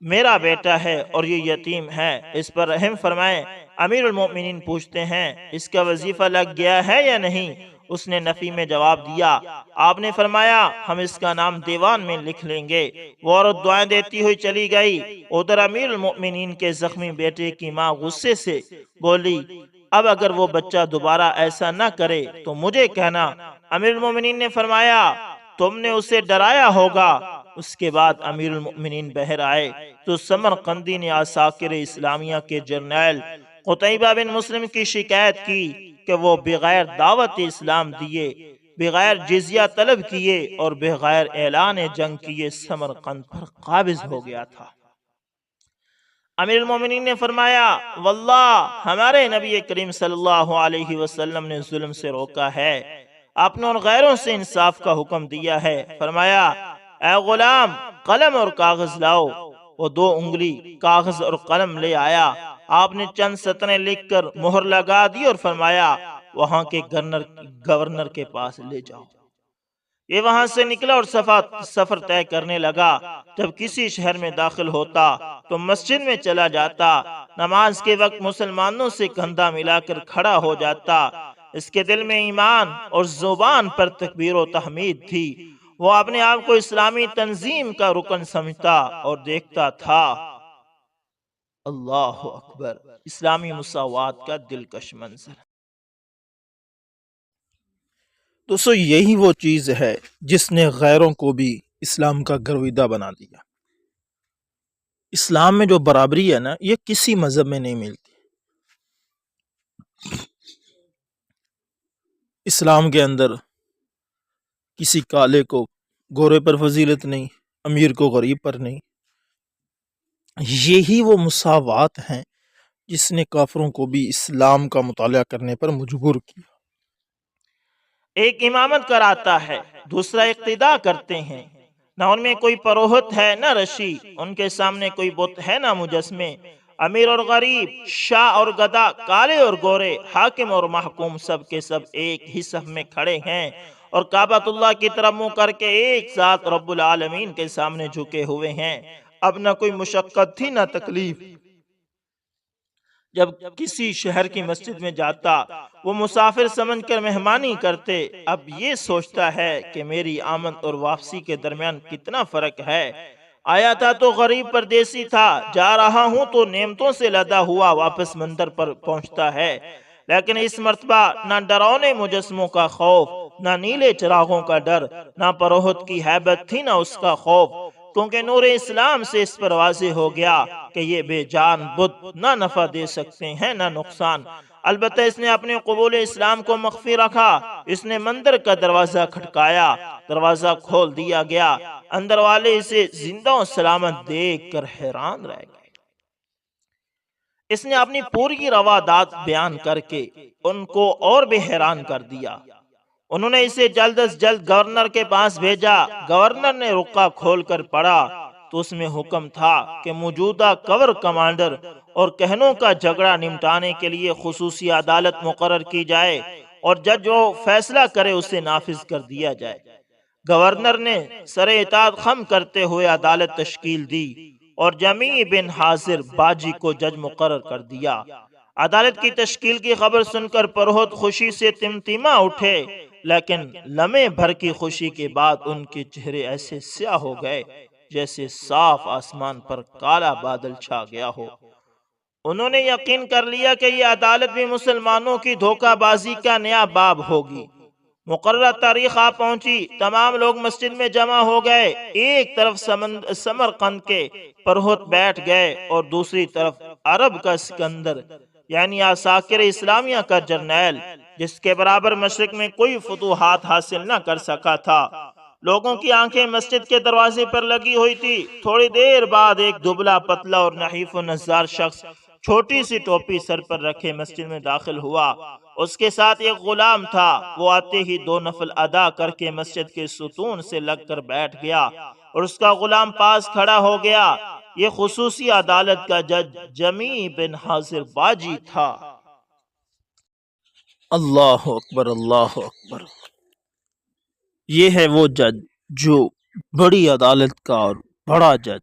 میرا بیٹا ہے اور یہ یتیم ہے، اس پر رحم فرمائیں۔ امیر المؤمنین پوچھتے ہیں، اس کا وظیفہ لگ گیا ہے یا نہیں؟ اس نے نفی میں جواب دیا۔ آپ نے فرمایا، ہم اس کا نام دیوان میں لکھ لیں گے۔ وہ عورت دعائیں دیتی ہوئی چلی گئی۔ ادھر امیر المؤمنین کے زخمی بیٹے کی ماں غصے سے بولی، اب اگر وہ بچہ دوبارہ ایسا نہ کرے تو مجھے کہنا۔ امیر المؤمنین نے فرمایا، تم نے اسے ڈرایا ہوگا۔ اس کے بعد امیر المؤمنین بہر آئے تو سمرقندی نے عساکر اسلامیہ کے جرنیل قتیبہ بن مسلم کی شکایت کی کہ وہ بغیر دعوت اسلام دیے، بغیر جزیہ طلب کیے اور بغیر اعلان جنگ کیے سمرقند پر قابض ہو گیا تھا۔ امیر المومنین نے فرمایا، واللہ ہمارے نبی کریم صلی اللہ علیہ وسلم نے ظلم سے روکا ہے، آپ نے ان غیروں سے انصاف کا حکم دیا ہے۔ فرمایا، اے غلام قلم اور کاغذ لاؤ۔ وہ 2 انگلی کاغذ اور قلم لے آیا۔ آپ نے چند سطریں لکھ کر مہر لگا دی اور فرمایا، وہاں کے گورنر کے پاس لے جاؤ۔ یہ وہاں سے نکلا اور سفر طے کرنے لگا۔ جب کسی شہر میں داخل ہوتا تو مسجد میں چلا جاتا، نماز کے وقت مسلمانوں سے کندھا ملا کر کھڑا ہو جاتا۔ اس کے دل میں ایمان اور زبان پر تکبیر و تحمید تھی۔ وہ اپنے آپ کو اسلامی تنظیم کا رکن سمجھتا اور دیکھتا تھا۔ اللہ اکبر، اسلامی مساوات کا دلکش منظر۔ دوستو، یہی وہ چیز ہے جس نے غیروں کو بھی اسلام کا گرویدہ بنا دیا۔ اسلام میں جو برابری ہے نا، یہ کسی مذہب میں نہیں ملتی۔ اسلام کے اندر کسی کالے کو گورے پر فضیلت نہیں، امیر کو غریب پر نہیں۔ یہی وہ مساوات ہیں جس نے کافروں کو بھی اسلام کا مطالعہ کرنے پر مجبور کیا۔ ایک امامت کراتا ہے، دوسرا اقتداء کرتے ہیں، نہ ان میں کوئی پروہت ہے نہ رشی، ان کے سامنے کوئی بت ہے نہ مجسمے۔ امیر اور غریب، شاہ اور گدا، کالے اور گورے، حاکم اور محکوم، سب کے سب ایک ہی صف میں کھڑے ہیں اور کعبۃ اللہ کی طرف منہ کر کے ایک ساتھ رب العالمین کے سامنے جھکے ہوئے ہیں۔ اب نہ کوئی مشقت تھی نہ تکلیف، جب کسی شہر کی مسجد میں جاتا وہ مسافر سمجھ کر مہمانی کرتے، اب یہ سوچتا ہے کہ میری آمد اور واپسی کے درمیان کتنا فرق ہے۔ آیا تھا تو غریب پردیسی تھا، جا رہا ہوں تو نعمتوں سے لدا ہوا واپس مندر پر پہنچتا ہے۔ لیکن اس مرتبہ نہ ڈراؤنے مجسموں کا خوف، نہ نیلے چراغوں کا ڈر، نہ پروہت کی ہیبت تھی، نہ اس کا خوف، کیونکہ نور اسلام سے اس پر واضح ہو گیا کہ یہ بے جان بت نہ نفع دے سکتے ہیں نہ نقصان۔ البتہ اس نے اپنے قبول اسلام کو مخفی رکھا۔ اس نے مندر کا دروازہ کھٹکایا، دروازہ کھول دیا گیا، اندر والے اسے زندہ و سلامت دیکھ کر حیران رہ گئے۔ اس نے اپنی پوری روادات بیان کر کے ان کو اور بھی حیران کر دیا۔ انہوں نے اسے جلد از جلد گورنر کے پاس بھیجا۔ گورنر نے رقعہ کھول کر پڑھا تو اس میں حکم تھا کہ موجودہ کور کمانڈر اور کہنوں کا جھگڑا نمٹانے کے لیے خصوصی عدالت مقرر کی جائے اور جج جو فیصلہ کرے اسے نافذ کر دیا جائے۔ گورنر نے سر اطاعت خم کرتے ہوئے عدالت تشکیل دی اور جمیع بن حاضر باجی کو جج مقرر کر دیا۔ عدالت کی تشکیل کی خبر سن کر پروہت خوشی سے تمتما اٹھے، لیکن لمحے بھر کی خوشی کے بعد ان کے چہرے ایسے سیاہ ہو گئے جیسے صاف آسمان پر کالا بادل چھا گیا ہو۔ انہوں نے یقین کر لیا کہ یہ عدالت بھی مسلمانوں کی دھوکہ بازی کا نیا باب ہوگی۔ مقررہ تاریخ آ پہنچی، تمام لوگ مسجد میں جمع ہو گئے۔ ایک طرف سمرقند کے پروہت بیٹھ گئے اور دوسری طرف عرب کا سکندر یعنی عساکر اسلامیہ کا جرنیل، جس کے برابر مشرق میں کوئی فتوحات حاصل نہ کر سکا تھا۔ لوگوں کی آنکھیں مسجد کے دروازے پر لگی ہوئی تھی۔ تھوڑی دیر بعد ایک دبلا پتلا اور نحیف و نزار شخص چھوٹی سی ٹوپی سر پر رکھے مسجد میں داخل ہوا۔ اس کے ساتھ ایک غلام تھا۔ وہ آتے ہی 2 نفل ادا کر کے مسجد کے ستون سے لگ کر بیٹھ گیا اور اس کا غلام پاس کھڑا ہو گیا۔ یہ خصوصی عدالت کا جج جمیع بن حاضر باجی تھا۔ اللہ اکبر، اللہ اکبر۔ یہ ہے وہ جج جو بڑی عدالت کا اور بڑا جج۔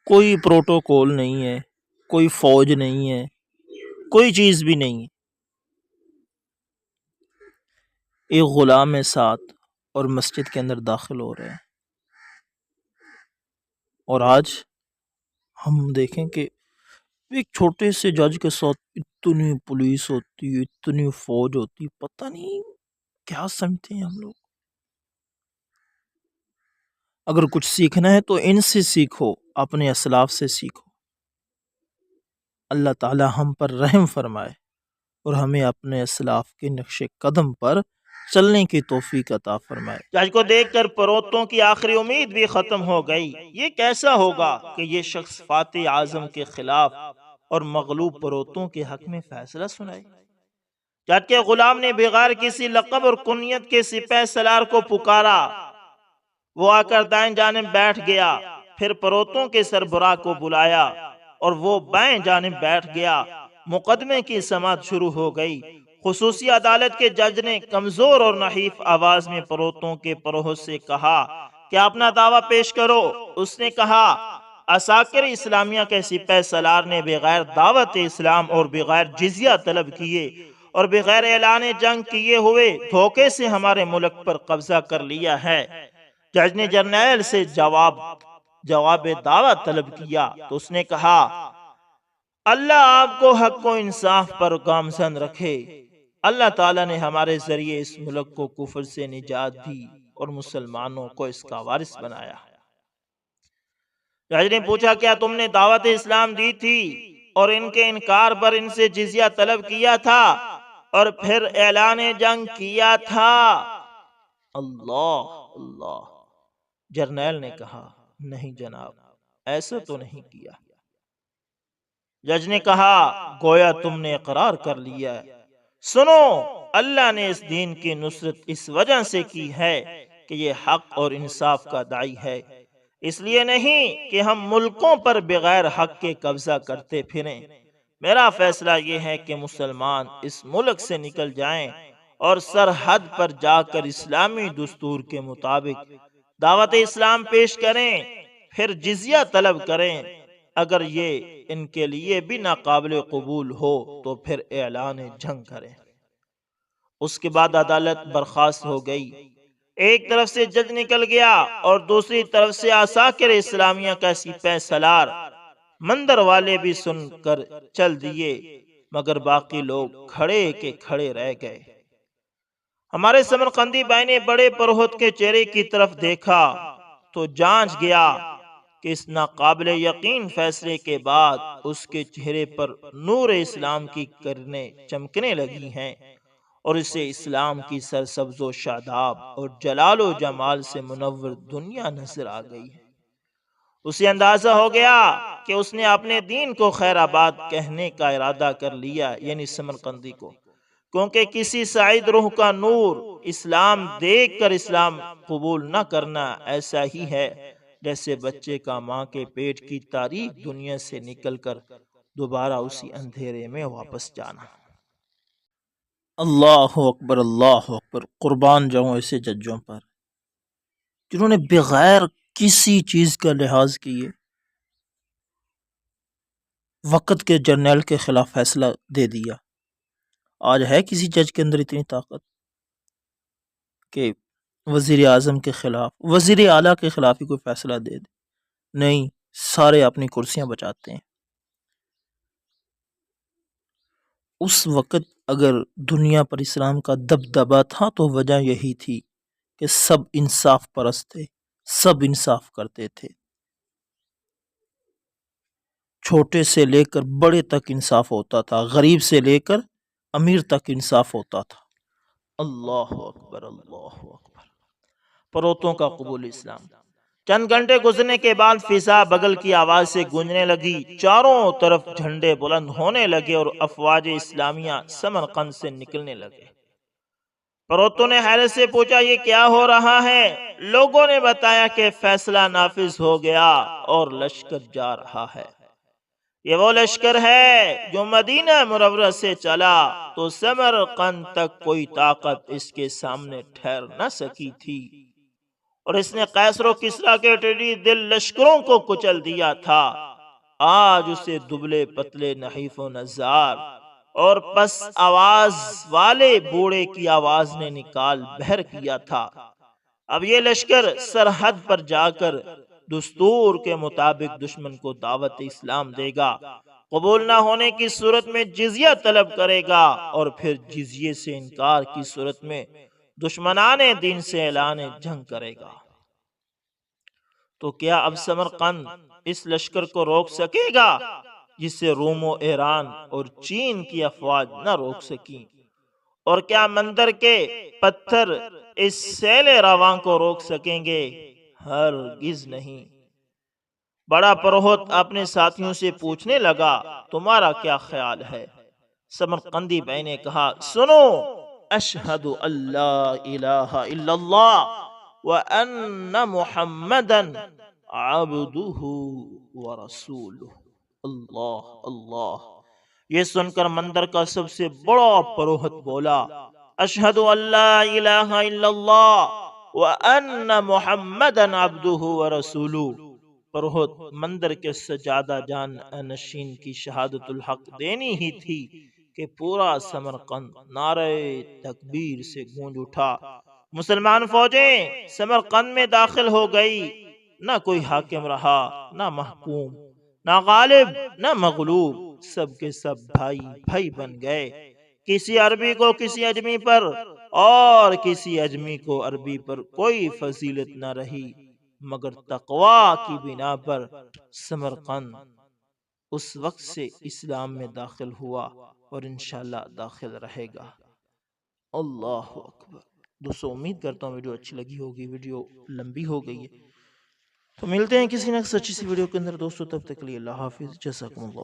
کوئی پروٹوکول نہیں ہے، کوئی فوج نہیں ہے، کوئی چیز بھی نہیں ہے۔ ایک غلام ساتھ اور مسجد کے اندر داخل ہو رہے ہیں۔ اور آج ہم دیکھیں کہ ایک چھوٹے سے جج کے ساتھ اتنی پولیس ہوتی ہے، اتنی فوج ہوتی، پتہ نہیں کیا سمجھتے ہیں ہم لوگ۔ اگر کچھ سیکھنا ہے تو ان سے سیکھو، اپنے اسلاف سے سیکھو۔ اللہ تعالی ہم پر رحم فرمائے اور ہمیں اپنے اسلاف کے نقش قدم پر چلنے کی توفیق عطا فرمائے۔ جج کو دیکھ کر پروتوں کی آخری امید بھی ختم ہو گئی۔ یہ کیسا ہوگا کہ یہ شخص فاتح اعظم کے خلاف اور مغلوب پروتوں کے حق میں فیصلہ سنائے؟ جج کے غلام نے بغیر کسی لقب اور کنیت کے سپہ سالار کو پکارا۔ وہ آ کر دائیں جانب بیٹھ گیا، پھر پروتوں کے سربراہ کو بلایا اور وہ بائیں جانب بیٹھ گیا۔ مقدمے کی سماعت شروع ہو گئی۔ خصوصی عدالت کے جج نے کمزور اور نحیف آواز میں پروتوں کے پروہت سے کہا کہ اپنا دعویٰ پیش کرو۔ اس نے کہا، عساکر اسلامیہ کے سپہ سالار نے بغیر دعوت اسلام اور بغیر جزیہ طلب کیے اور بغیر اعلان جنگ کیے ہوئے دھوکے سے ہمارے ملک پر قبضہ کر لیا ہے۔ جج نے جرنیل سے جواب دعویٰ طلب کیا تو اس نے کہا، اللہ آپ کو حق و انصاف پر گامزن رکھے۔ اللہ تعالیٰ نے ہمارے ذریعے اس ملک کو کفر سے نجات دی اور مسلمانوں کو اس کا وارث بنایا۔ جج نے پوچھا، کیا تم نے دعوت اسلام دی تھی اور ان کے انکار پر ان سے جزیہ طلب کیا تھا اور پھر اعلان جنگ کیا تھا؟ اللہ اللہ۔ جرنیل نے کہا، نہیں جناب، ایسا تو نہیں کیا۔ جج نے کہا، گویا تم نے اقرار کر لیا ہے۔ سنو، اللہ نے اس دین کی نصرت اس وجہ سے کی ہے کہ یہ حق اور انصاف کا داعی ہے، اس لیے نہیں کہ ہم ملکوں پر بغیر حق کے قبضہ کرتے پھریں۔ میرا فیصلہ یہ ہے کہ مسلمان اس ملک سے نکل جائیں اور سرحد پر جا کر اسلامی دستور کے مطابق دعوت اسلام پیش کریں، پھر جزیہ طلب کریں۔ اگر یہ ان کے لیے بھی ناقابل قبول ہو تو پھر اعلان جنگ کریں۔ اس کے بعد عدالت برخاست ہو گئی۔ ایک طرف سے جج نکل گیا اور دوسری طرف سے عساکر اسلامیہ کا سپہ سالار۔ مندر والے بھی سن کر چل دیے، مگر باقی لوگ کھڑے کے کھڑے رہ گئے۔ ہمارے سمرقندی بھائی نے بڑے پروہت کے چہرے کی طرف دیکھا تو جانچ گیا کہ اس ناقابل یقین فیصلے کے بعد اس کے چہرے پر نور اسلام کی کرنیں چمکنے لگی ہیں اور اسے اسلام کی سرسبز و شاداب اور جلال و جمال سے منور دنیا نظر آ گئی ہے۔ اسے اندازہ ہو گیا کہ اس نے اپنے دین کو خیر آباد کہنے کا ارادہ کر لیا، یعنی سمرقندی کو، کیونکہ کسی سعید روح کا نور اسلام دیکھ کر اسلام قبول نہ کرنا ایسا ہی ہے جیسے بچے کا ماں کے پیٹ کی تاریک دنیا سے نکل کر دوبارہ اسی اندھیرے میں واپس جانا۔ اللہ اکبر، اللہ اکبر، قربان جاؤں ایسے ججوں پر جنہوں نے بغیر کسی چیز کا لحاظ کیے وقت کے جرنیل کے خلاف فیصلہ دے دیا۔ آج ہے کسی جج کے اندر اتنی طاقت کہ وزیر اعظم کے خلاف، وزیر اعلیٰ کے خلاف ہی کوئی فیصلہ دے دے؟ نہیں، سارے اپنی کرسیاں بچاتے ہیں۔ اس وقت اگر دنیا پر اسلام کا دبدبا تھا تو وجہ یہی تھی کہ سب انصاف پرست تھے، سب انصاف کرتے تھے، چھوٹے سے لے کر بڑے تک انصاف ہوتا تھا، غریب سے لے کر امیر تک انصاف ہوتا تھا۔ اللہ اکبر، اللہ اکبر، پروتوں کا قبول اسلام۔ چند گھنٹے گزرنے کے بعد فضا بغل کی آواز سے گونجنے لگی، چاروں طرف جھنڈے بلند ہونے لگے اور افواج اسلامیہ سمرقند سے نکلنے لگے۔ پروتوں نے حیرت سے پوچھا، یہ کیا ہو رہا ہے؟ لوگوں نے بتایا کہ فیصلہ نافذ ہو گیا اور لشکر جا رہا ہے۔ یہ وہ لشکر ہے جو مدینہ منورہ سے چلا تو سمرقند تک کوئی طاقت اس کے سامنے ٹھہر نہ سکی تھی، اور اس نے قیصر و کسریٰ کے ٹیڑھی دل لشکروں کو کچل دیا تھا۔ آج اسے دبلے پتلے، نحیف و نزار اور پس آواز والے بوڑے کی آواز نے نکال بہر کیا تھا۔ اب یہ لشکر سرحد پر جا کر دستور کے مطابق دشمن کو دعوت اسلام دے گا، قبول نہ ہونے کی صورت میں جزیہ طلب کرے گا، اور پھر جزیے سے انکار کی صورت میں دشمنان دین سے اعلان جنگ کرے گا۔ تو کیا اب سمرقند اس لشکر کو روک سکے گا جسے روم و ایران اور چین کی افواج نہ روک سکیں؟ اور کیا مندر کے پتھر اس سیل رواں کو روک سکیں گے؟ ہرگز نہیں۔ بڑا پروہت اپنے ساتھیوں سے پوچھنے لگا، تمہارا کیا خیال ہے؟ سمرقندی بھائی نے کہا، سنو، اشہد ان لا الہ الا اللہ وان محمدا عبدہ ورسولہ۔ اللہ اللہ۔ یہ سن کر مندر کا سب سے بڑا پروہت بولا، اشہد ان لا الہ الا اللہ وان محمدا عبدہ ورسولہ۔ پروہت مندر کے سجادہ جان نشین کی شہادت الحق دینی ہی تھی کہ پورا سمرقند نعرہ تکبیر سے گونج اٹھا۔ مسلمان فوجیں سمرقند میں داخل ہو گئی، نہ کوئی حاکم رہا، نہ محکوم، نہ غالب، نہ مغلوب، سب کے سب بھائی بھائی بن گئے۔ کسی عربی کو کسی اجمی پر اور کسی اجمی کو عربی پر کوئی فضیلت نہ رہی، مگر تقوی کی بنا پر سمرقند اس وقت سے اسلام میں داخل ہوا اور انشاءاللہ داخل رہے گا۔ اللہ اکبر۔ دوستو، امید کرتا ہوں ویڈیو اچھی لگی ہوگی۔ ویڈیو لمبی ہو گئی ہے تو ملتے ہیں کسی نہ اچھی سی ویڈیو کے اندر دوستو، تب تک کے لیے اللہ حافظ، جزاکم اللہ۔